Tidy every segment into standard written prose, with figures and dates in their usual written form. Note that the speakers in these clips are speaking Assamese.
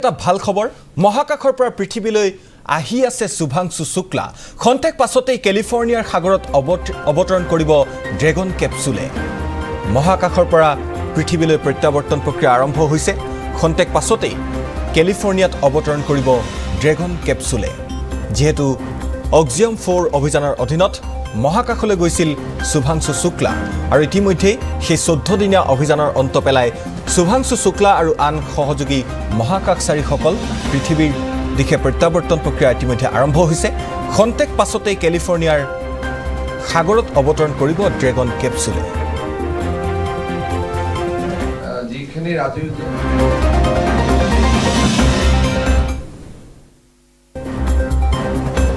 এটা ভাল খবৰ মহাকাশৰ পৰা পৃথিৱীলৈ আহি আছে শুভাংশু শুক্লা খন্তেক পাছতেই কেলিফৰ্ণিয়াৰ সাগৰত অৱতৰণ কৰিব ড্ৰেগন কেপচুলে মহাকাশৰ পৰা পৃথিৱীলৈ প্ৰত্যাৱৰ্তন প্ৰক্ৰিয়া আৰম্ভ হৈছে খন্তেক পাছতেই কেলিফৰ্ণিয়াত অৱতৰণ কৰিব ড্ৰেগন কেপচুলে যেহেতু অক্সিয়াম 4 অভিযানৰ অধীনত মহাকাশলৈ গৈছিল শুভাংশু শুক্লা আৰু ইতিমধ্যে সেই 14 দিনীয়া অভিযানৰ অন্ত পেলাই শুভাংশু শুক্লা আৰু আন সহযোগী মহাকাশচাৰীসকল পৃথিৱীৰ দিশে প্ৰত্যাৱৰ্তন প্ৰক্ৰিয়া ইতিমধ্যে আৰম্ভ হৈছে খন্তেক পাছতেই কেলিফৰ্ণিয়াৰ সাগৰত অৱতৰণ কৰিব ড্ৰেগন কেপচুলে যিখিনি ৰাতি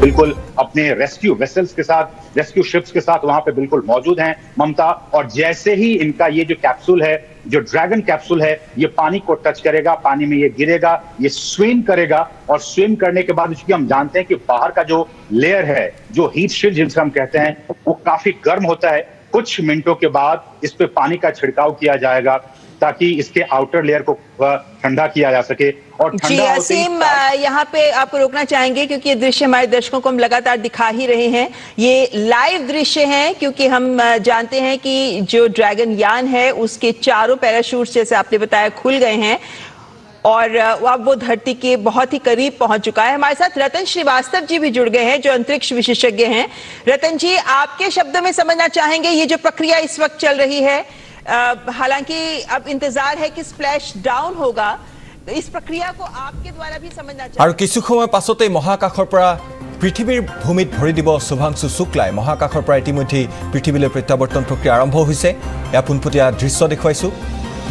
बिल्कुल अपने रेस्क्यू वेसल्स के साथ रेस्क्यू शिप्स के साथ वहां पे बिल्कुल मौजूद हैं ममता और जैसे ही इनका ये जो कैप्सूल है जो ड्रैगन कैप्सूल है ये पानी को टच करेगा पानी में ये गिरेगा ये स्विम करेगा और स्विम करने के बाद चूंकि हम जानते हैं कि बाहर का जो लेयर है जो हीट शील्ड जिसे हम कहते हैं वो काफी गर्म होता है कुछ मिनटों के बाद इस पे पानी का छिड़काव किया जाएगा ताकि इसके आउटर लेयर को ठंडा किया जा सके और जी असीम यहाँ पे आपको रोकना चाहेंगे क्योंकि ये दृश्य हमारे दर्शकों को हम लगातार दिखा ही रहे हैं ये लाइव दृश्य हैं क्योंकि हम जानते हैं कि जो ड्रैगन यान है उसके चारों पैराशूट्स जैसे आपने बताया खुल गए हैं और अब वो धरती के बहुत ही करीब पहुंच चुका है हमारे साथ रतन श्रीवास्तव जी भी जुड़ गए हैं जो अंतरिक्ष विशेषज्ञ हैं रतन जी आपके शब्दों में समझना चाहेंगे ये जो प्रक्रिया इस वक्त चल रही है हालांकि अब इंतजार है कि स्प्लैश डाउन होगा तो इस प्रक्रिया को आपके द्वारा भी समझना चाहिए और কিছু সময় পাছতে মহাকাশৰ পৰা পৃথিৱীৰ ভূমিত ভৰি দিব শুভাংশু শুক্লাই মহাকাশৰ পৰা ইতিমধ্যে পৃথিৱীলৈ প্ৰত্যাৱৰ্তন প্ৰক্ৰিয়া আৰম্ভ হৈছে এয়া পুনপটীয়া দৃশ্য দেখুৱাইছো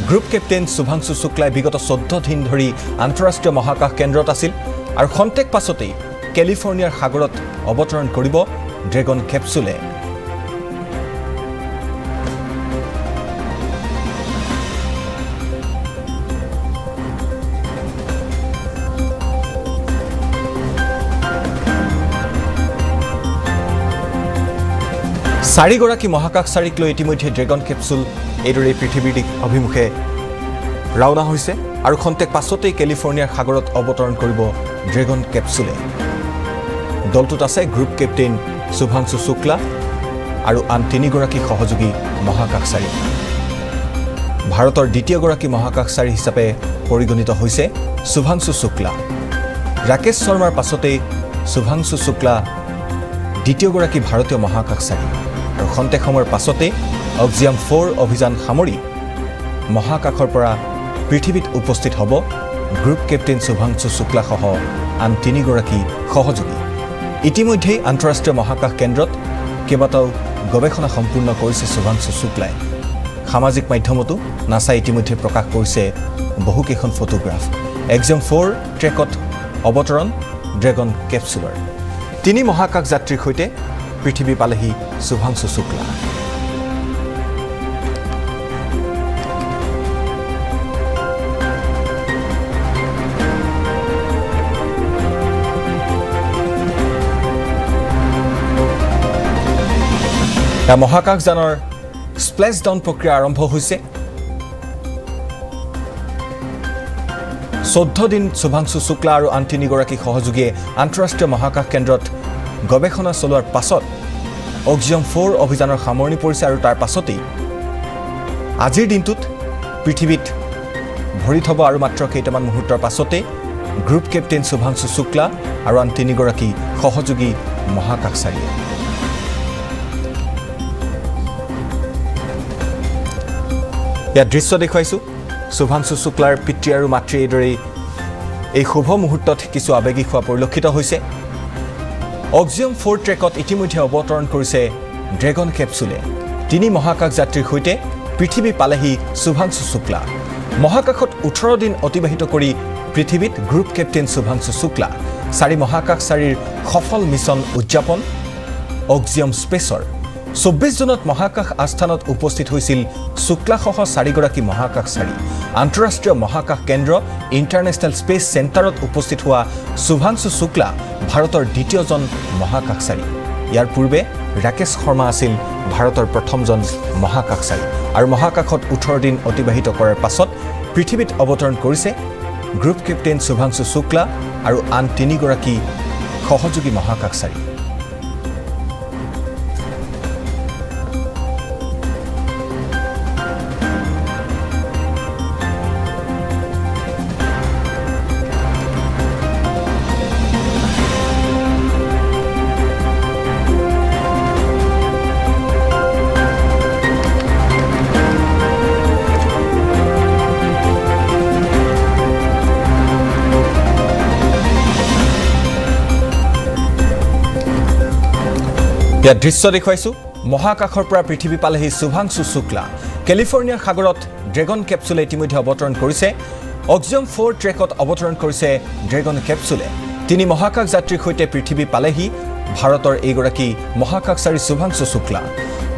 গ্ৰুপ কেপ্টেইন শুভাংশু শুক্লাই বিগত 14 দিন ধৰি আন্তঃৰাষ্ট্ৰীয় মহাকাশ কেন্দ্ৰত আছিল আৰু খন্তেক পাছতেই কেলিফৰ্ণিয়াৰ সাগৰত অৱতৰণ কৰিব ড্ৰেগন কেপচুলে চাৰিগৰাকী মহাকাশচাৰীক লৈ ইতিমধ্যে ড্ৰেগন কেপচুল এইদৰে পৃথিৱীৰ দিশ অভিমুখে ৰাওনা হৈছে আৰু খন্তেক পাছতেই কেলিফৰ্ণিয়াৰ সাগৰত অৱতৰণ কৰিব ড্ৰেগন কেপচুলে দলটোত আছে গ্ৰুপ কেপ্টেইন শুভাংশু শুক্লা আৰু আন তিনিগৰাকী সহযোগী মহাকাশচাৰী ভাৰতৰ দ্বিতীয়গৰাকী মহাকাশচাৰী হিচাপে পৰিগণিত হৈছে শুভাংশু শুক্লা ৰাকেশ শৰ্মাৰ পাছতেই শুভাংশু শুক্লা দ্বিতীয়গৰাকী ভাৰতীয় মহাকাশচাৰী আৰু খন্তেক সময়ৰ পাছতে অক্সিয়াম 4 অভিযান সামৰি মহাকাশৰ পৰা পৃথিৱীত উপস্থিত হ'ব গ্ৰুপ কেপ্টেইন শুভাংশু শুক্লা সহ আন তিনিগৰাকী সহযোগী ইতিমধ্যে আন্তঃৰাষ্ট্ৰীয় মহাকাশ কেন্দ্ৰত কেইবাটাও গৱেষণা সম্পূৰ্ণ কৰিছে শুভাংশু শুক্লাই সামাজিক মাধ্যমতো নাছা ইতিমধ্যে প্ৰকাশ কৰিছে বহুকেইখন ফটোগ্ৰাফ এক্সাম 4 ট্ৰেকত অৱতৰণ ড্ৰেগন কেপচুলৰ তিনি মহাকাশ যাত্ৰীৰ সৈতে পৃথিৱী পালেহি শুভাংশু শুক্লা মহাকাশযানৰ স্প্লেশ ডাউন প্ৰক্ৰিয়া আৰম্ভ হৈছে 14 দিন শুভাংশু শুক্লা আৰু আন তিনিগৰাকী সহযোগীয়ে আন্তঃৰাষ্ট্ৰীয় মহাকাশ কেন্দ্ৰত গৱেষণা চলোৱাৰ পাছত অক্সিয়াম 4 অভিযানৰ সামৰণি পৰিছে আৰু তাৰ পাছতেই আজিৰ দিনটোত পৃথিৱীত ভৰি থব আৰু মাত্ৰ কেইটামান মুহূৰ্তৰ পাছতে গ্ৰুপ কেপ্টেইন শুভাংশু শুক্লা আৰু আন তিনিগৰাকী সহযোগী মহাকাশচাৰী ইয়াৰ দৃশ্য দেখুৱাইছো শুভাংশু শুক্লাৰ পিতৃ আৰু মাতৃ এইদৰে এই শুভ মুহূৰ্তত কিছু আবেগিক হোৱা পৰিলক্ষিত হৈছে অক্সিয়াম 4 ট্ৰেকত ইতিমধ্যে অৱতৰণ কৰিছে ড্ৰেগন কেপচুলে তিনি মহাকাশ যাত্ৰীৰ সৈতে পৃথিৱী পালেহি শুভাংশু শুক্লা মহাকাশত 18 দিন অতিবাহিত কৰি পৃথিৱীত গ্ৰুপ কেপ্টেইন শুভাংশু শুক্লা চাৰি মহাকাশচাৰীৰ সফল মিছন উদযাপন অক্সিয়াম স্পেচৰ 24 জুনত মহাকাশ আস্থানত উপস্থিত হৈছিল শুক্লাসহ চাৰিগৰাকী মহাকাশচাৰী আন্তঃৰাষ্ট্ৰীয় মহাকাশ কেন্দ্ৰ ইণ্টাৰনেশ্যনেল স্পেচ চেণ্টাৰত উপস্থিত হোৱা শুভাংশু শুক্লা ভাৰতৰ দ্বিতীয়জন মহাকাশচাৰী ইয়াৰ পূৰ্বে ৰাকেশ শৰ্মা আছিল ভাৰতৰ প্ৰথমজন মহাকাশচাৰী আৰু মহাকাশত 18 দিন অতিবাহিত কৰাৰ পাছত পৃথিৱীত অৱতৰণ কৰিছে গ্ৰুপ কেপ্টেইন শুভাংশু শুক্লা আৰু আন 3গৰাকী সহযোগী মহাকাশচাৰী। ইয়াত দৃশ্য দেখুৱাইছো মহাকাশৰ পৰা পৃথিৱী পালেহি শুভাংশু শুক্লা। কেলিফৰ্ণিয়াৰ সাগৰত ড্ৰেগন কেপচুলে ইতিমধ্যে অৱতৰণ কৰিছে। অক্সিজম 4 ট্ৰেকত অৱতৰণ কৰিছে ড্ৰেগন কেপচুলে। 3 মহাকাশ যাত্ৰীৰ সৈতে পৃথিৱী পালেহি ভাৰতৰ এইগৰাকী মহাকাশচাৰী শুভাংশু শুক্লা।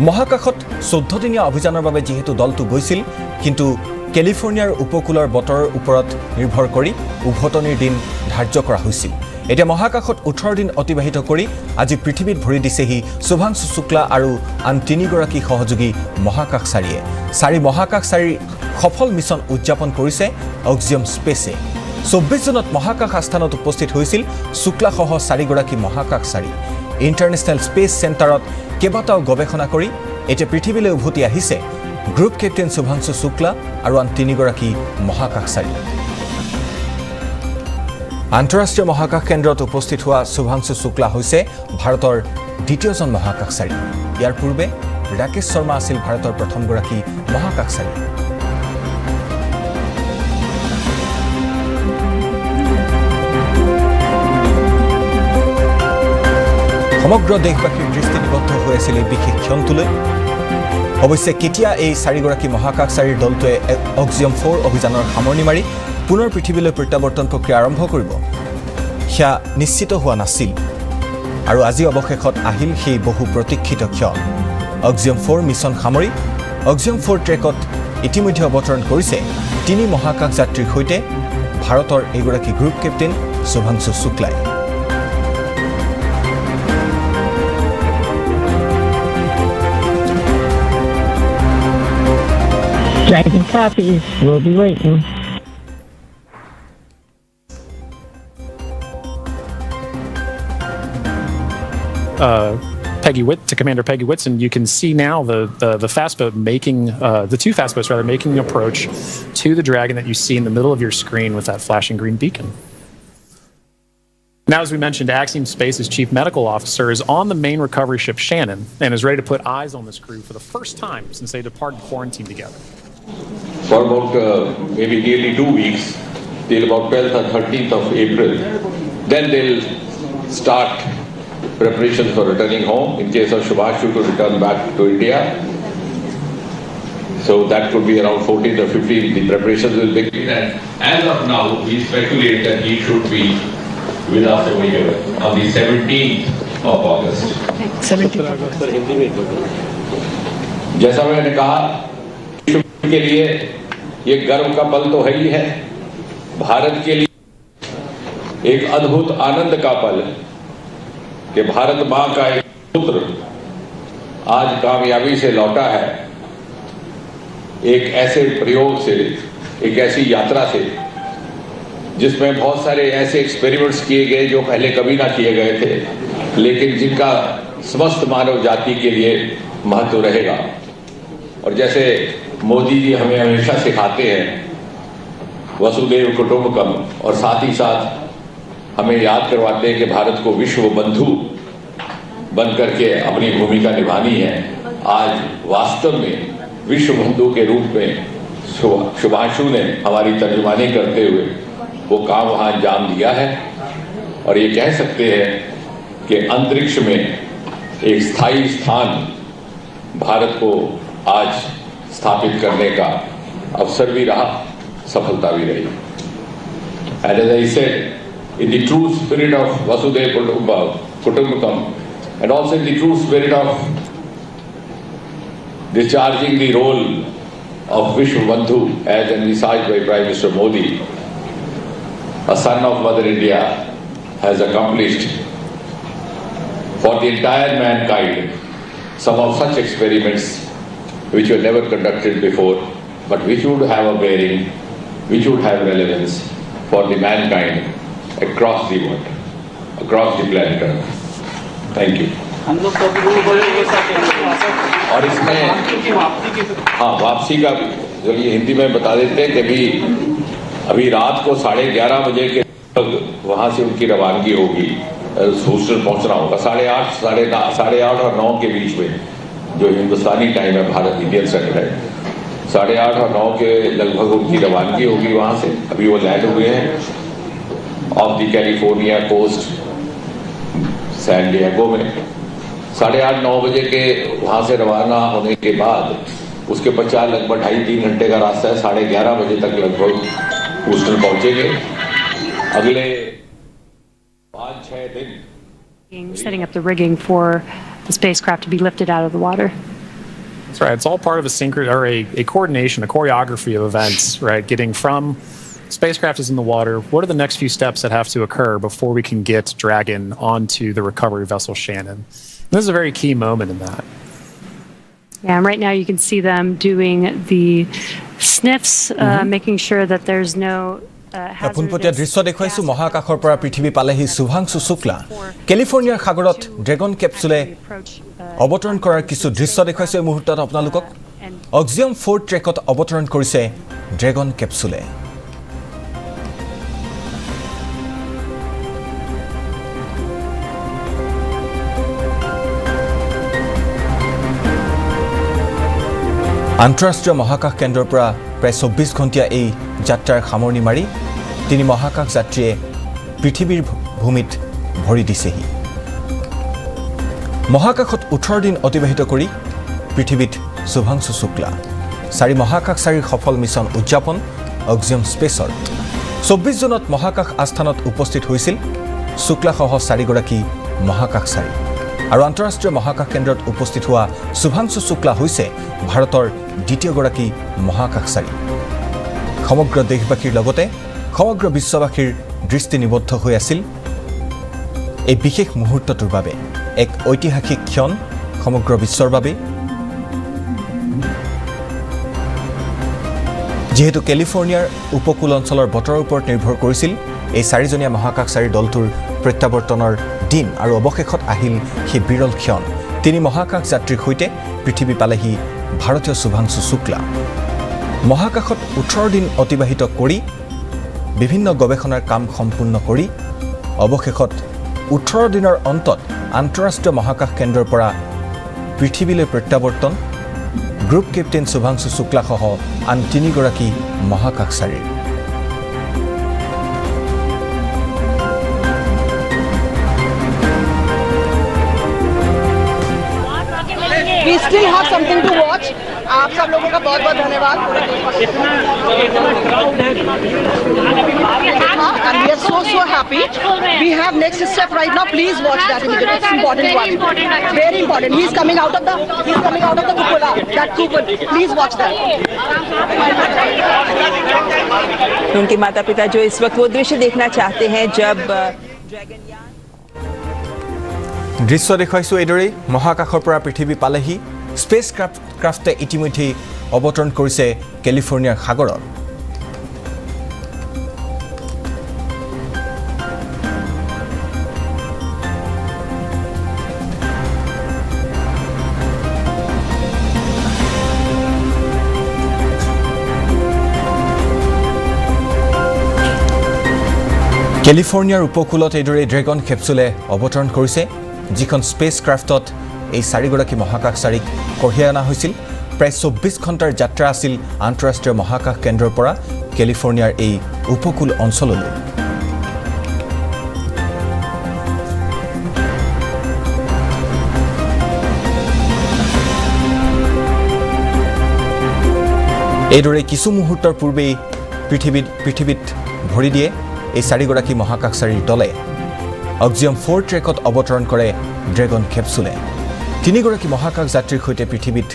মহাকাশত 14 দিনীয়া অভিযানৰ বাবে যিহেতু দলটো গৈছিল, কিন্তু কেলিফৰ্ণিয়াৰ উপকূলৰ বতৰৰ ওপৰত নিৰ্ভৰ কৰি উভতনিৰ দিন ধাৰ্য কৰা হৈছিল। এতিয়া মহাকাশত 18 দিন অতিবাহিত কৰি আজি পৃথিৱীত ভৰি দিছেহি শুভাংশু শুক্লা আৰু আন 3গৰাকী সহযোগী মহাকাশচাৰীয়ে। 4 মহাকাশচাৰীৰ সফল মিছন উদযাপন কৰিছে অক্সিজম স্পেচে। 24 জুনত মহাকাশ আস্থানত উপস্থিত হৈছিল শুক্লাসহ 4গৰাকী মহাকাশচাৰী। ইণ্টাৰনেশ্যনেল স্পেচ চেণ্টাৰত কেইবাটাও গৱেষণা কৰি এতিয়া পৃথিৱীলৈ উভতি আহিছে গ্ৰুপ কেপ্টেইন শুভাংশু শুক্লা আৰু আন 3গৰাকী মহাকাশচাৰী। আন্তঃৰাষ্ট্ৰীয় মহাকাশ কেন্দ্ৰত উপস্থিত হোৱা শুভাংশু শুক্লা হৈছে ভাৰতৰ দ্বিতীয়জন মহাকাশচাৰী। ইয়াৰ পূৰ্বে ৰাকেশ শৰ্মা আছিল ভাৰতৰ প্ৰথমগৰাকী মহাকাশচাৰী। সমগ্ৰ দেশবাসীৰ দৃষ্টি নিবদ্ধ হৈ আছিল এই বিশেষ ক্ষণটোলৈ। অৱশ্যে কেতিয়া এই 4গৰাকী মহাকাশচাৰীৰ দলটোৱে অক্সিজম 4 অভিযানৰ সামৰণি মাৰি পুনৰ পৃথিৱীলৈ প্ৰত্যাৱৰ্তন প্ৰক্ৰিয়া আৰম্ভ কৰিব, সেয়া নিশ্চিত হোৱা নাছিল। আৰু আজি অৱশেষত আহিল সেই বহু প্ৰতীক্ষিত ক্ষণ। অক্সিজম 4 মিছন সামৰি অক্সিজম 4 ট্ৰেকত ইতিমধ্যে অৱতৰণ কৰিছে 3 মহাকাশ যাত্ৰীৰ সৈতে ভাৰতৰ এইগৰাকী গ্ৰুপ কেপ্টেইন শুভাংশু শুক্লাই। Dragon copies will be waiting. Commander Peggy Whitson, you can see now the fast boat making the 2 fast boats rather making an approach to the Dragon that you see in the middle of your screen with that flashing green beacon. Now, as we mentioned, Axiom Space's Chief Medical Officer is on the main recovery ship Shannon and is ready to put eyes on this crew for the first time since they departed quarantine together. For about maybe nearly 2 weeks, till about 12th or 13th of April, then they'll start preparations for returning home in case of Subhashu to return back to India. So that could be around 14th or 15th. The preparations will begin, and as of now, we speculate that he should be with us over here on the 17th of August. 17th of August. जैसा मैंने कहा, के लिए ये गर्व का पल तो है ही है, भारत के लिए एक अद्भुत आनंद का पल कि भारत मां का एक पुत्र आज कामयाबी से लौटा है, एक ऐसे प्रयोग से, एक ऐसी यात्रा से जिसमें बहुत सारे ऐसे एक्सपेरिमेंट्स किए गए जो पहले कभी ना किए गए थे, लेकिन जिनका समस्त मानव जाति के लिए महत्व रहेगा। और जैसे मोदी जी हमें हमेशा सिखाते हैं वसुदेव कुटुंबकम, और साथ ही साथ हमें याद करवाते हैं कि भारत को विश्व बंधु बन करके अपनी भूमिका निभानी है। आज वास्तव में विश्व बंधु के रूप में शुभांशु ने हमारी तर्जुमानी करते हुए वो काम वहाँ अंजाम दिया है। और ये कह सकते हैं कि अंतरिक्ष में एक स्थायी स्थान भारत को आज स्थापित करने का अवसर भी रहा, सफलता भी रही। And as I said, in the true spirit of Vasudhaiva Kutumbakam, and also in the true spirit of discharging the role of Vishwa Bandhu as envisaged by Prime Minister Modi, a son of Mother India has accomplished for the entire mankind some of such experiments which were never conducted before, but which would have a bearing, which would have relevance, for the mankind across the world, across the planet Earth. Thank you. और इसमें हाँ वापसी का भी चलिए हिंदी में बता देते हैं कि अभी रात को 11:30 बजे के वहाँ से उनकी रवानगी होगी, ह्यूस्टन पहुँचना होगा 8:30 और 9 के बीच में, जो हिंदुस्तानी टाइम है, भारत इंडियन स्टैंडर्ड टाइम 8:30 और 9 के लगभग उनकी रवानगी होगी वहाँ से। अभी वो लैंड हुए हैं off the California coast San Diego में। 8:30-9 बजे के वहाँ से रवाना होने के बाद उसके पश्चात लगभग 2.5-3 घंटे का रास्ता है, 11:30 बजे तक लगभग ह्यूस्टन पहुँचेंगे। अगले 5-6 दिन setting up the rigging for the spacecraft to be lifted out of the water. That's right. It's all part of a coordination, a choreography of events, right? Getting from spacecraft is in the water. What are the next few steps that have to occur before we can get Dragon onto the recovery vessel Shannon? And this is a very key moment in that. Yeah, and right now you can see them doing the sniffs, making sure that there's no পোনপটীয়া দৃশ্য দেখুৱাইছো মহাকাশৰ পৰা পৃথিৱী পালেহি শুভাংশু শুক্লা। কেলিফৰ্ণিয়াৰ সাগৰত ড্ৰেগন কেপচুলে অৱতৰণ কৰাৰ কিছু দৃশ্য দেখুৱাইছো এই মুহূৰ্তত আপোনালোকক। অক্সিজেন 4 ট্ৰেকত অৱতৰণ কৰিছে ড্ৰেগন কেপচুলে। আন্তঃৰাষ্ট্ৰীয় মহাকাশ কেন্দ্ৰৰ পৰা প্ৰায় 24 ঘণ্টীয়া এই যাত্ৰাৰ সামৰণি মাৰি তিনি মহাকাশ যাত্ৰীয়ে পৃথিৱীৰ ভূমিত ভৰি দিছেহি। মহাকাশত 18 দিন অতিবাহিত কৰি পৃথিৱীত শুভাংশু শুক্লা। 4 মহাকাশচাৰীৰ সফল মিছন উদযাপন অক্সিজেন স্পেচৰ। 24 জুনত মহাকাশ আস্থানত উপস্থিত হৈছিল শুক্লাসহ 4 গৰাকী মহাকাশচাৰী। আৰু আন্তঃৰাষ্ট্ৰীয় মহাকাশ কেন্দ্ৰত উপস্থিত হোৱা শুভাংশু শুক্লা হৈছে ভাৰতৰ দ্বিতীয়গৰাকী মহাকাশচাৰী। সমগ্ৰ দেশবাসীৰ লগতে সমগ্ৰ বিশ্ববাসীৰ দৃষ্টি নিবদ্ধ হৈ আছিল এই বিশেষ মুহূৰ্তটোৰ বাবে। এক ঐতিহাসিক ক্ষণ সমগ্ৰ বিশ্বৰ বাবে, যেহেতু কেলিফৰ্ণিয়াৰ উপকূল অঞ্চলৰ বতৰৰ ওপৰত নিৰ্ভৰ কৰিছিল এই 4জনীয়া মহাকাশচাৰীৰ দলটোৰ প্ৰত্যাৱৰ্তনৰ দিন, আৰু অৱশেষত আহিল সেই বিৰল ক্ষণ। তিনি মহাকাশ যাত্ৰীৰ সৈতে পৃথিৱী পালেহি ভাৰতীয় শুভাংশু শুক্লা। মহাকাশত 18 দিন অতিবাহিত কৰি বিভিন্ন গৱেষণাৰ কাম সম্পূৰ্ণ কৰি অৱশেষত 18 দিনৰ অন্তত আন্তঃৰাষ্ট্ৰীয় মহাকাশ কেন্দ্ৰৰ পৰা পৃথিৱীলৈ প্ৰত্যাৱৰ্তন গ্ৰুপ কেপ্টেইন শুভাংশু শুক্লাসহ আন 3 গৰাকী মহাকাশচাৰীৰ। We still have something to watch. आप सब लोगों का बहुत-बहुत धन्यवाद। And we are so happy. We have next step right now. Please watch that immediately. It's important one. Very important. He's coming out of the cupola. That cupola. Please watch that. उनके माता-पिता जो इस वक्त वो दृश्य देखना चाहते हैं जब দৃশ্য দেখুৱাইছো এইদৰে মহাকাশৰ পৰা পৃথিৱী পালেহি স্পেচ ক্ৰাফ্টে ইতিমধ্যে অৱতৰণ কৰিছে কেলিফৰ্ণিয়াৰ সাগৰত। কেলিফৰ্ণিয়াৰ উপকূলত এইদৰে ড্ৰেগন কেপচুলে অৱতৰণ কৰিছে, যিখন স্পেচ ক্ৰাফ্টত এই 4 গৰাকী মহাকাশচাৰীক কঢ়িয়াই অনা হৈছিল। প্ৰায় 24 ঘণ্টাৰ যাত্ৰা আছিল আন্তঃৰাষ্ট্ৰীয় মহাকাশ কেন্দ্ৰৰ পৰা কেলিফৰ্ণিয়াৰ এই উপকূল অঞ্চললৈ। এইদৰে কিছু মুহূৰ্তৰ পূৰ্বেই পৃথিৱীত ভৰি দিয়ে এই 4 গৰাকী মহাকাশচাৰীৰ দলে। অক্সিজেন 4 ট্ৰেকত অৱতৰণ কৰে ড্ৰেগন কেপচুলে। 3 গৰাকী মহাকাশ যাত্ৰীৰ সৈতে পৃথিৱীত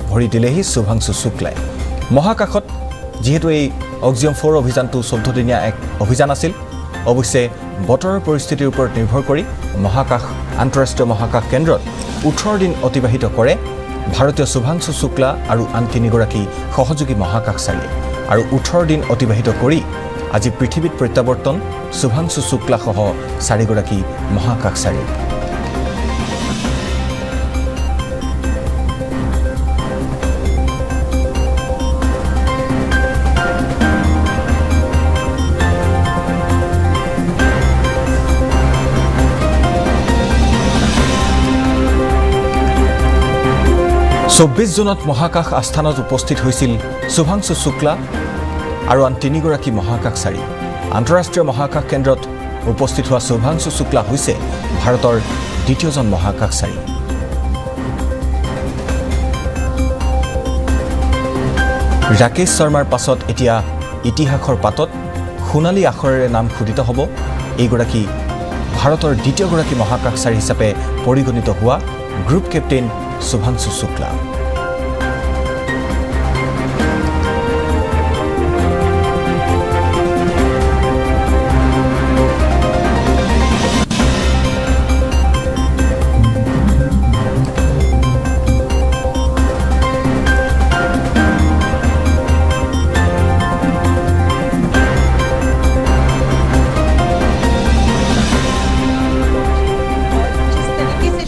ভৰি দিলেহি শুভাংশু শুক্লাই। মহাকাশত যেহেতু এই অক্সিজেন 4 অভিযানটো 14 দিনীয়া এক অভিযান আছিল, অৱশ্যে বতৰৰ পৰিস্থিতিৰ ওপৰত নিৰ্ভৰ কৰি আন্তঃৰাষ্ট্ৰীয় মহাকাশ কেন্দ্ৰত 18 দিন অতিবাহিত কৰে ভাৰতীয় শুভাংশু শুক্লা আৰু আন 3 গৰাকী সহযোগী মহাকাশচাৰীয়ে। আৰু 18 দিন অতিবাহিত কৰি আজি পৃথিৱীত প্ৰত্যাৱৰ্তন শুভাংশু শুক্লা সহ 4 গৰাকী মহাকাশচাৰী চৌব্বিছ জুনত মহাকাশ আস্থানত উপস্থিত হৈছিল শুভাংশু শুক্লা আৰু আন 3 গৰাকী মহাকাশচাৰী আন্তঃৰাষ্ট্ৰীয় মহাকাশ কেন্দ্ৰত উপস্থিত হোৱা শুভাংশু শুক্লা হৈছে ভাৰতৰ দ্বিতীয়জন মহাকাশচাৰী ৰাকেশ শৰ্মাৰ পাছত এতিয়া ইতিহাসৰ পাতত সোণালী আখৰেৰে নাম খোদিত হ'ব এই গৰাকী ভাৰতৰ দ্বিতীয় গৰাকী মহাকাশচাৰী হিচাপে পৰিগণিত হোৱা গ্ৰুপ কেপ্টেইন শুভাংশু শুক্লা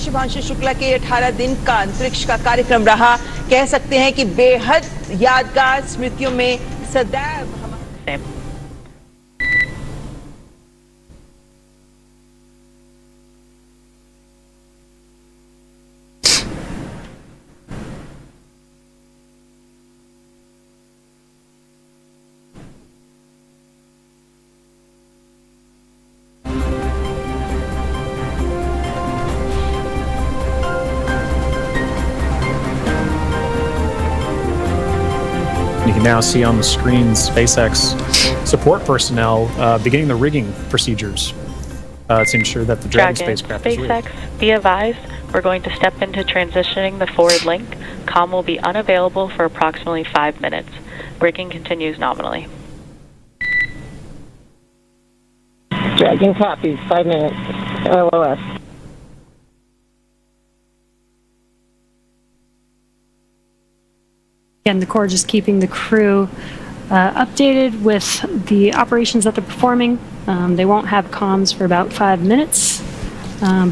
शुभांशु शुक्ला के 18 दिन का अंतरिक्ष का कार्यक्रम रहा कह सकते हैं कि बेहद यादगार स्मृतियों में सदैव You can now see on the screen SpaceX support personnel beginning the rigging procedures to ensure that the Dragon spacecraft is rigged. SpaceX, be advised, we're going to step into transitioning the forward link. Comm will be unavailable for approximately 5 minutes. Rigging continues nominally. Dragon copies, 5 minutes. LOS. Again, the Corps just keeping the crew updated with the operations that they're performing. They won't have comms for about 5 minutes,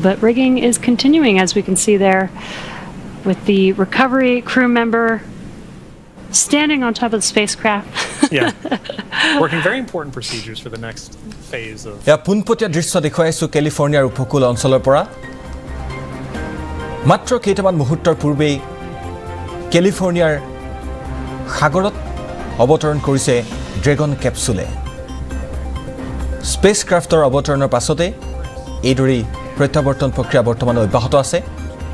but rigging is continuing, as we can see there, with the recovery crew member standing on top of the spacecraft. Yeah, working very important procedures for the next phase of. या पुनपटिया दृश्य দেখুৱাইছো কেলিফৰ্ণিয়াৰ উপকূল অঞ্চলৰ পৰা মাত্ৰ কেইটামান মুহূৰ্তৰ পূৰ্বেই কেলিফৰ্ণিয়াৰ সাগৰত অৱতৰণ কৰিছে ড্ৰেগন কেপচুলে স্পেচক্ৰাফ্টৰ অৱতৰণৰ পাছতে এইদৰে প্ৰত্যাৱৰ্তন প্ৰক্ৰিয়া বৰ্তমান অব্যাহত আছে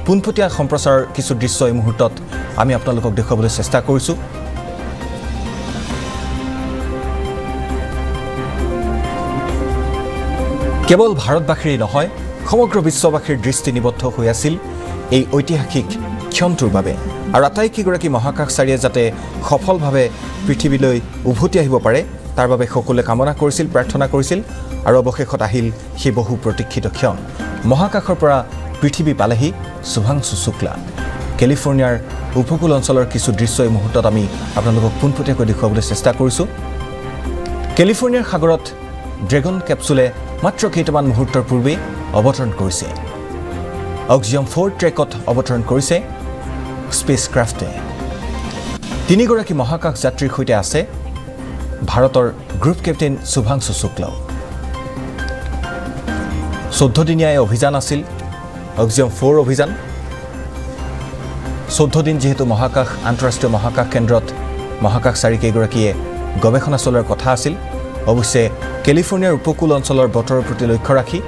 পুনপটীয়া সম্প্ৰচাৰৰ কিছু দৃশ্য এই মুহূৰ্তত আমি আপোনালোকক দেখুৱাবলৈ চেষ্টা কৰিছো কেৱল ভাৰতবাসীৰ নহয় সমগ্ৰ বিশ্ববাসীৰ দৃষ্টি নিবদ্ধ হৈ আছিল এই ঐতিহাসিক ক্ষণটোৰ বাবে আৰু আটাইকেইগৰাকী মহাকাশচাৰীয়ে যাতে সফলভাৱে পৃথিৱীলৈ উভতি আহিব পাৰে তাৰ বাবে সকলোৱে কামনা কৰিছিল প্ৰাৰ্থনা কৰিছিল আৰু অৱশেষত আহিল সেই বহু প্ৰতীক্ষিত ক্ষণ মহাকাশৰ পৰা পৃথিৱী পালেহি শুভাংশু শুক্লা কেলিফৰ্ণিয়াৰ উপকূল অঞ্চলৰ কিছু দৃশ্য এই মুহূৰ্তত আমি আপোনালোকক পুনপটীয়াকৈ দেখুৱাবলৈ চেষ্টা কৰিছো কেলিফৰ্ণিয়াৰ সাগৰত ড্ৰেগন কেপচুলে মাত্ৰ কেইটামান মুহূৰ্তৰ পূৰ্বে অৱতৰণ কৰিছে অক্সিজম 4 ট্ৰেকত অৱতৰণ কৰিছে স্পেচক্ৰাফ্টে 3 গৰাকী মহাকাশ যাত্ৰীৰ সৈতে আছে ভাৰতৰ গ্ৰুপ কেপ্টেইন শুভাংশু শুক্লা 14 দিনীয়া অভিযান আছিল অক্সিজম 4 অভিযান 14 দিন যেহেতু মহাকাশ আন্তঃৰাষ্ট্ৰীয় মহাকাশ কেন্দ্ৰত মহাকাশচাৰী কেইগৰাকীয়ে গৱেষণা চলোৱাৰ কথা আছিল অৱশ্যে কেলিফৰ্ণিয়াৰ উপকূল অঞ্চলৰ বতৰৰ প্ৰতি লক্ষ্য ৰাখি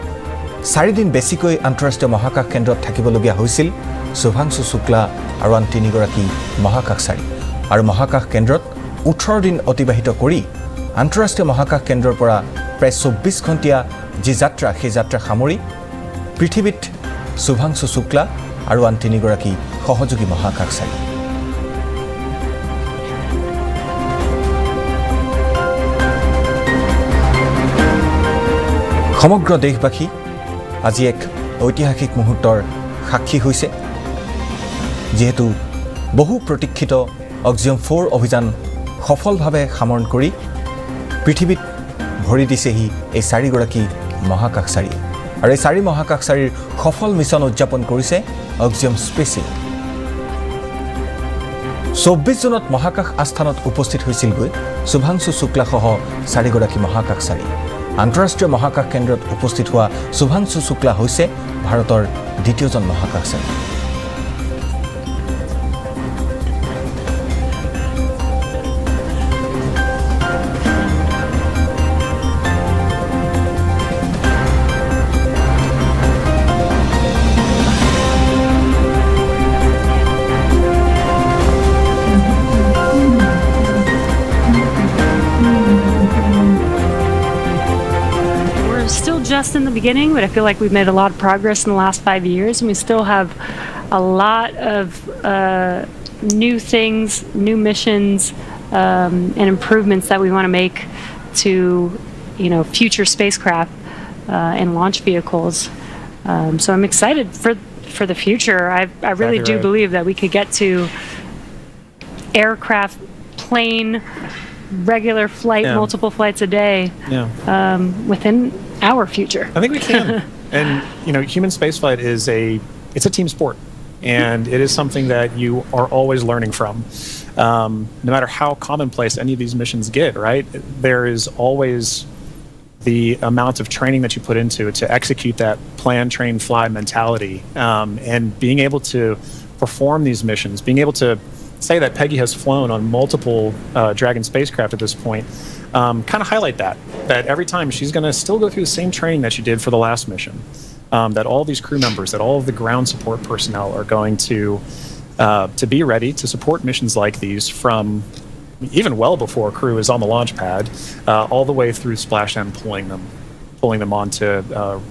4 দিন বেছিকৈ আন্তঃৰাষ্ট্ৰীয় মহাকাশ কেন্দ্ৰত থাকিবলগীয়া হৈছিল শুভাংশু শুক্লা আৰু আন 3 গৰাকী মহাকাশচাৰী আৰু মহাকাশ কেন্দ্ৰত 18 দিন অতিবাহিত কৰি আন্তঃৰাষ্ট্ৰীয় মহাকাশ কেন্দ্ৰৰ পৰা প্ৰায় 24 ঘণ্টীয়া যি যাত্ৰা সেই যাত্ৰা সামৰি পৃথিৱীত শুভাংশু শুক্লা আৰু আন 3 গৰাকী সহযোগী মহাকাশচাৰী সমগ্ৰ দেশবাসী আজি এক ঐতিহাসিক মুহূৰ্তৰ সাক্ষী হৈছে যেহেতু বহু প্ৰতীক্ষিত অক্সিজম 4 অভিযান সফলভাৱে সামৰণ কৰি পৃথিৱীত ভৰি দিছেহি এই 4গৰাকী মহাকাশচাৰী আৰু এই 4 মহাকাশচাৰীৰ সফল মিছন উদযাপন কৰিছে অক্সিয়ম স্পেচে 24 জুনত মহাকাশ আস্থানত উপস্থিত হৈছিলগৈ শুভাংশু শুক্লা সহ 4গৰাকী মহাকাশচাৰী আন্তঃৰাষ্ট্ৰীয় মহাকাশ কেন্দ্ৰত উপস্থিত হোৱা শুভাংশু শুক্লা হৈছে ভাৰতৰ দ্বিতীয়জন মহাকাশচাৰী Just in the beginning, but I feel like we've made a lot of progress in the last 5 years, and we still have a lot of new things, new missions, and improvements that we want to make to, future spacecraft and launch vehicles. So I'm excited for the future. I really do believe that we could get to aircraft, plane, regular flight, multiple flights a day within our future. I think we can. And human spaceflight it's a team sport, and it is something that you are always learning from. No matter how commonplace any of these missions get, right? There is always the amount of training that you put into it to execute that plan, train, fly mentality, and being able to perform these missions, being able to say that Peggy has flown on multiple Dragon spacecraft at this point, kind of highlight that every time she's going to still go through the same training that she did for the last mission, that all these crew members, that all of the ground support personnel are going to be ready to support missions like these from even well before crew is on the launch pad, all the way through splashdown, pulling them onto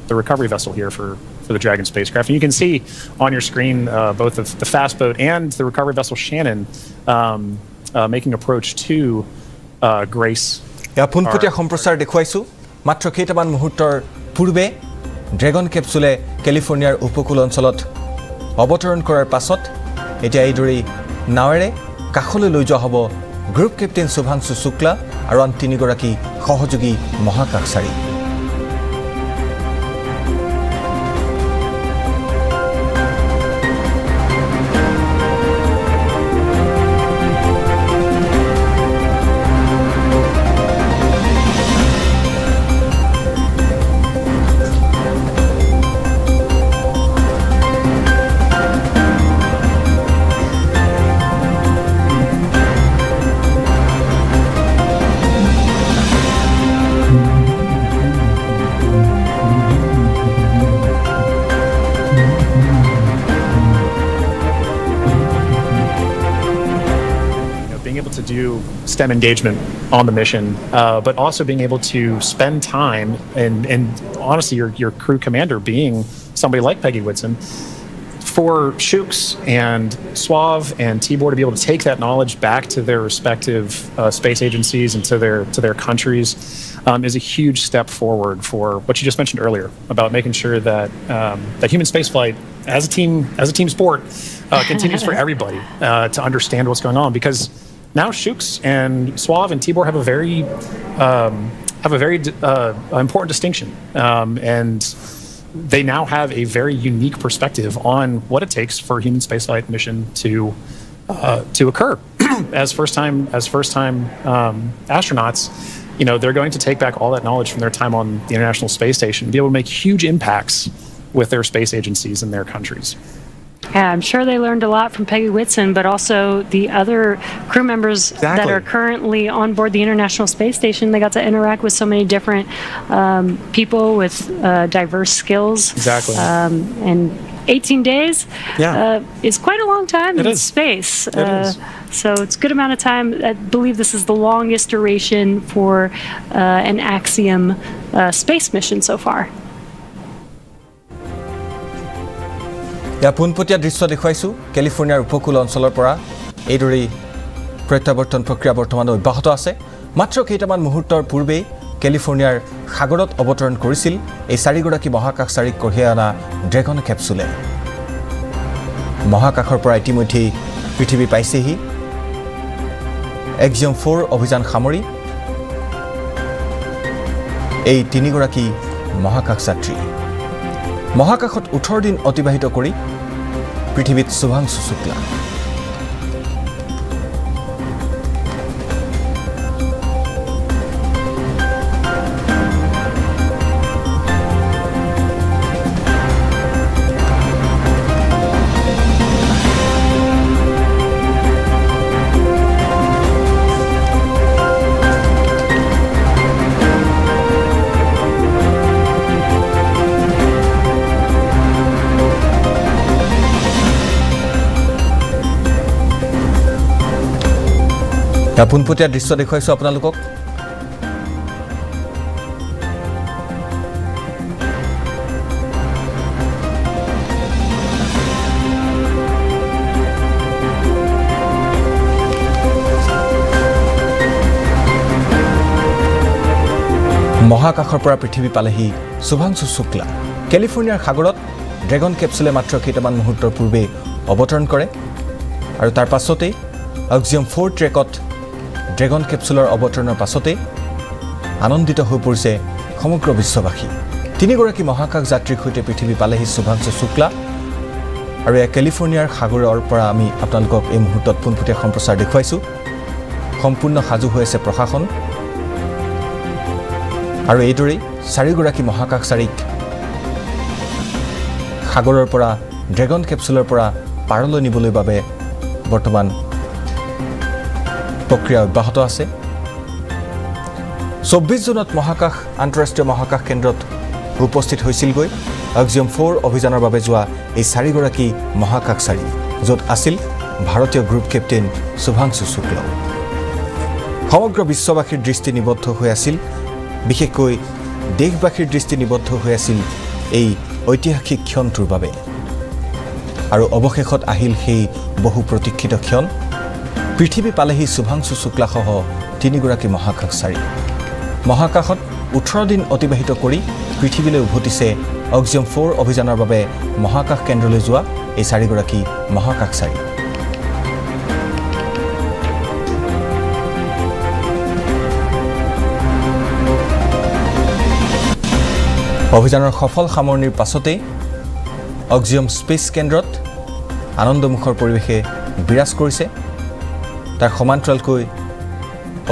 the recovery vessel here for the Dragon spacecraft. And you can see on your screen both the fast boat and the recovery vessel Shannon making approach to Grace. পোনপটীয়া সম্প্ৰচাৰ দেখুৱাইছো মাত্ৰ কেইটামান মুহূৰ্তৰ পূৰ্বে ড্ৰেগন কেপচুলে কেলিফৰ্ণিয়াৰ উপকূল অঞ্চলত অৱতৰণ কৰাৰ পাছত এতিয়া এইদৰে নাৱেৰে কাখলৈ লৈ যোৱা হ'ব গ্ৰুপ কেপ্টেইন শুভাংশু শুক্লা আৰু আন 3গৰাকী সহযোগী মহাকাশচাৰী STEM engagement on the mission, but also being able to spend time and honestly your crew commander being somebody like Peggy Whitson, for 𝐶𝐿 and 𝐶𝐕 and Tibor to be able to take that knowledge back to their respective space agencies and to their countries is a huge step forward for what you just mentioned earlier about making sure that that human spaceflight as a team sport continues for everybody to understand what's going on, because now 𝐶𝐿 and 𝐶𝐕 and Tibor have a very important distinction, and they now have a very unique perspective on what it takes for a human spaceflight mission to occur. as first time astronauts, they're going to take back all that knowledge from their time on the International Space Station and be able to make huge impacts with their space agencies in their countries. Yeah, I'm sure they learned a lot from Peggy Whitson, but also the other crew members that are currently on board the International Space Station. They got to interact with so many different people with diverse skills. Exactly. And 18 days is quite a long time in space. So it's a good amount of time. I believe this is the longest duration for an Axiom space mission so far. या পোনপটীয়া দৃশ্য দেখুৱাইছো কেলিফৰ্ণিয়াৰ উপকূল অঞ্চলৰ পৰা এইদৰে প্ৰত্যাৱৰ্তন প্ৰক্ৰিয়া বৰ্তমান অব্যাহত আছে মাত্ৰ কেইটামান মুহূৰ্তৰ পূৰ্বে কেলিফৰ্ণিয়াৰ সাগৰত অৱতৰণ কৰিছিল এই 4গৰাকী মহাকাশচাৰীক কঢ়িয়াই অনা ড্ৰেগন কেপচুলে মহাকাশৰ পৰা ইতিমধ্যে পৃথিৱী পাইছেহি এক্সিয়ম 4 অভিযান সামৰি এই তিনিগৰাকী মহাকাশ যাত্ৰী মহাকাশত 18 দিন অতিবাহিত কৰি পৃথিৱীত শুভাংশু শুক্লা পোনপটীয়া দৃশ্য দেখুৱাইছো আপোনালোকক মহাকাশৰ পৰা পৃথিৱী পালেহি শুভাংশু শুক্লা কেলিফৰ্ণিয়াৰ সাগৰত ড্ৰেগন কেপচুলে মাত্ৰ কেইটামান মুহূৰ্তৰ পূৰ্বে অৱতৰণ কৰে আৰু তাৰ পাছতেই অক্সিজম 4 ট্ৰেকত ড্ৰেগন কেপচুলৰ অৱতৰণৰ পাছতে আনন্দিত হৈ পৰিছে সমগ্ৰ বিশ্ববাসী তিনিগৰাকী মহাকাশ যাত্ৰীৰ সৈতে পৃথিৱী পালেহি শুভাংশু শুক্লা আৰু এই কেলিফৰ্ণিয়াৰ সাগৰৰ পৰা আমি আপোনালোকক এই মুহূৰ্তত পোনপটীয়া সম্প্ৰচাৰ দেখুৱাইছো সম্পূৰ্ণ সাজু হৈ আছে প্ৰশাসন আৰু এইদৰেই চাৰিগৰাকী মহাকাশচাৰীক সাগৰৰ পৰা ড্ৰেগন কেপচুলৰ পৰা পাৰলৈ নিবলৈ বাবে বৰ্তমান প্ৰক্ৰিয়া অব্যাহত আছে 24 জুনত মহাকাশ আন্তঃৰাষ্ট্ৰীয় মহাকাশ কেন্দ্ৰত উপস্থিত হৈছিলগৈ অক্সিজম 4 অভিযানৰ বাবে যোৱা এই চাৰিগৰাকী মহাকাশচাৰী য'ত আছিল ভাৰতীয় গ্ৰুপ কেপ্টেইন শুভাংশু শুক্লা সমগ্ৰ বিশ্ববাসীৰ দৃষ্টি নিবদ্ধ হৈ আছিল বিশেষকৈ দেশবাসীৰ দৃষ্টি নিবদ্ধ হৈ আছিল এই ঐতিহাসিক ক্ষণটোৰ বাবে আৰু অৱশেষত আহিল সেই বহু প্ৰতীক্ষিত ক্ষণ পৃথিৱী পালেহি শুভাংশু শুক্লা সহ তিনিগৰাকী মহাকাশচাৰী মহাকাশত 18 দিন অতিবাহিত কৰি পৃথিৱীলৈ উভতিছে অক্সিজম 4 অভিযানৰ বাবে মহাকাশ কেন্দ্ৰলৈ যোৱা এই চাৰিগৰাকী মহাকাশচাৰী অভিযানৰ সফল সামৰণিৰ পাছতে অক্সিজম স্পেচ কেন্দ্ৰত আনন্দমুখৰ পৰিৱেশে বিৰাজ কৰিছে তাৰ সমান্তৰালকৈ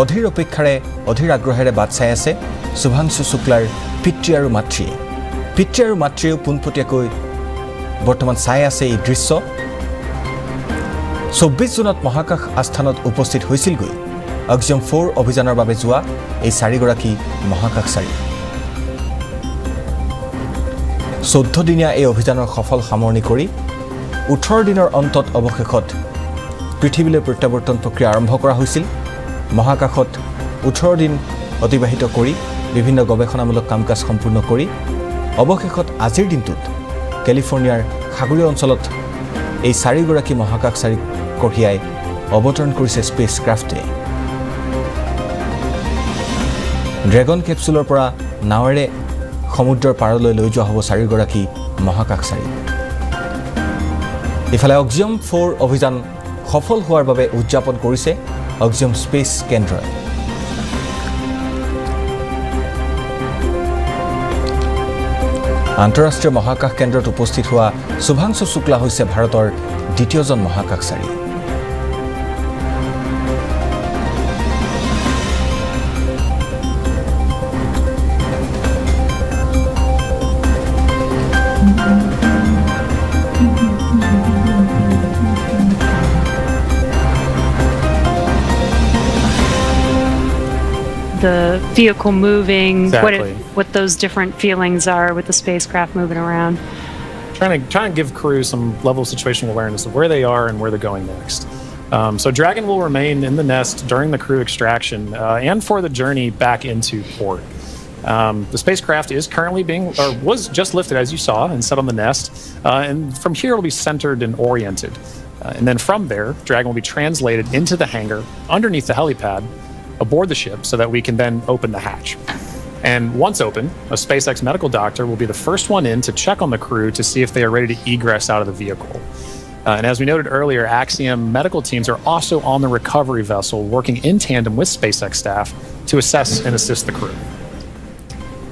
অধীৰ অপেক্ষাৰে অধীৰ আগ্ৰহেৰে বাট চাই আছে শুভাংশু শুক্লাৰ পিতৃ আৰু মাতৃয়েও পোনপটীয়াকৈ বৰ্তমান চাই আছে এই দৃশ্য 24 জুনত মহাকাশ আস্থানত উপস্থিত হৈছিলগৈ অক্সিজম 4 অভিযানৰ বাবে যোৱা এই চাৰিগৰাকী মহাকাশচাৰী 14 দিনীয়া এই অভিযানৰ সফল সামৰণি কৰি 18 দিনৰ অন্তত অৱশেষত পৃথিৱীলৈ প্ৰত্যাৱৰ্তন প্ৰক্ৰিয়া আৰম্ভ কৰা হৈছিল মহাকাশত 18 দিন অতিবাহিত কৰি বিভিন্ন গৱেষণামূলক কাম-কাজ সম্পূৰ্ণ কৰি অৱশেষত আজিৰ দিনটোত কেলিফৰ্ণিয়াৰ সাগৰীয় অঞ্চলত এই চাৰিগৰাকী মহাকাশচাৰীক কঢ়িয়াই অৱতৰণ কৰিছে স্পেচ ক্ৰাফ্টে ড্ৰেগন কেপচুলৰ পৰা নাৱেৰে সমুদ্ৰৰ পাৰলৈ লৈ যোৱা হ'ব চাৰিগৰাকী মহাকাশচাৰী ইফালে অক্সিজম 4 অভিযান সফল হোৱাৰ বাবে উদযাপন কৰিছে অক্সিজম স্পেচ কেন্দ্ৰই আন্তঃৰাষ্ট্ৰীয় মহাকাশ কেন্দ্ৰত উপস্থিত হোৱা শুভাংশু শুক্লা হৈছে ভাৰতৰ দ্বিতীয়জন মহাকাশচাৰী The vehicle moving, Exactly. what those different feelings are with the spacecraft moving around. Trying to give crew some level of situational awareness of where they are and where they're going next. So Dragon will remain in the nest during the crew extraction and for the journey back into port. The spacecraft is currently was just lifted, as you saw, and set on the nest. And from here, it will be centered and oriented. And then from there, Dragon will be translated into the hangar underneath the helipad aboard the ship so that we can then open the hatch. And once open, a SpaceX medical doctor will be the first one in to check on the crew to see if they are ready to egress out of the vehicle. And as we noted earlier, Axiom medical teams are also on the recovery vessel working in tandem with SpaceX staff to assess and assist the crew.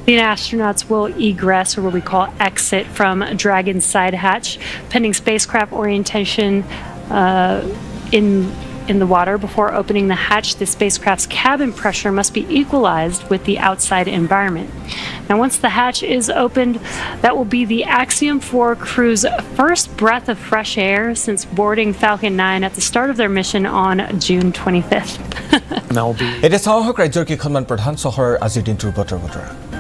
The astronauts will egress, or what we call exit, from Dragon's side hatch, pending spacecraft orientation in the water. Before opening the hatch, the spacecraft's cabin pressure must be equalized with the outside environment. Now, once the hatch is opened, that will be the Axiom 4 crew's first breath of fresh air since boarding Falcon 9 at the start of their mission on June 25th. এতিয়া চাওঁ আহক ৰাজ্যৰ কেইখনমান প্ৰধান চহৰৰ আজিৰ দিনটোৰ বতৰ।